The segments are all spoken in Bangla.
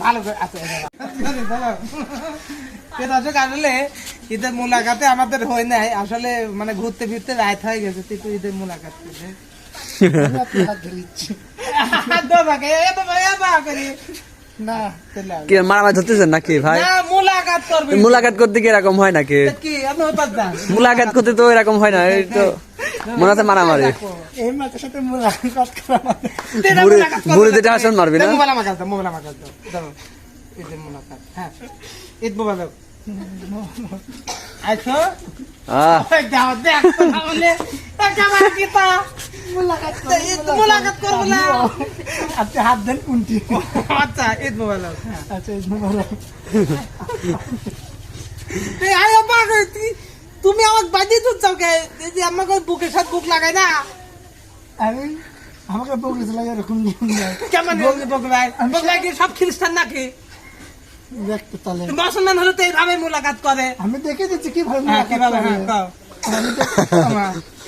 ভালো করে আচ্ছা আসলে ঈদের মোলাকাতে আমাদের হয় নাই আসলে মানে ঘুরতে ফিরতে রাত হয়ে গেছে তুই ঈদের মোলাকাত করবে মারামারি ধরতেছেন নাকি ভাই? মোলাকাত করতে কি এরকম হয় নাকি? মোলাকাত করতে তো এরকম হয় না, এই তো মনে হচ্ছে মারামারি। বুড়ি যেটা আসন মারবি না। আচ্ছা হাত দেন কোনটি? আচ্ছা ঈদ মোবারক। আচ্ছা ঈদ মোবারক। তুমি আমাকে বাজিয়ে তুলছাও কে? আমাকে বুকের সাথে বুক লাগাই না। আমি আমাকে বুক লাগাই এরকম কেমন বুক লাগাই? সব খ্রিস্টান নাকি? মুসলমান হলে তো এইভাবে মোলাকাত করে। আমি দেখে দিচ্ছি কিভাবে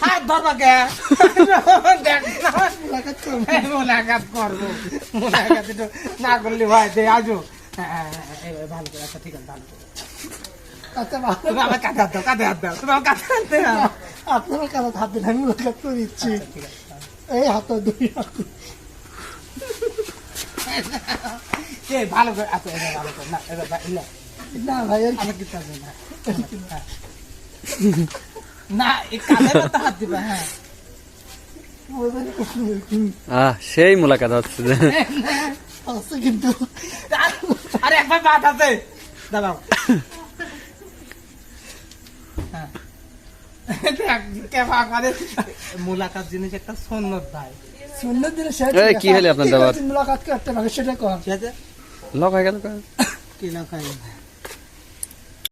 হাত ধরবা কে? মোলাকাত করবো, মোলাকাত না করলে ভাই আজও ভালো করে। আচ্ছা ঠিক আছে ভালো করে। আচ্ছা তুমি আমার কাঁধে হাত দাও, কাঁধে হাত দাও, তুমি আমার কাঁধে হাত দাও। আপনার কাঁধে হাত দিন, আমি মোলাকাত করে দিচ্ছি। এই হাত দুই হাত ভালো করে। আচ্ছা ভালো করে না না ভাই আমার কিছু আছে না না এই কাঁধে হাত দিবা। হ্যাঁ সেই মোলাকাত হচ্ছে কিন্তু আরে একবার বাদ আছে দাঁড়াও। মোলাকাত জিনিস একটা সুন্নত ভাই, সুন্নত জিনিস। কি হলে আপনার দাবার মোলাকাত করতে পারে সেটা কর। লক হয়ে গেল কি লক হয়ে গেল?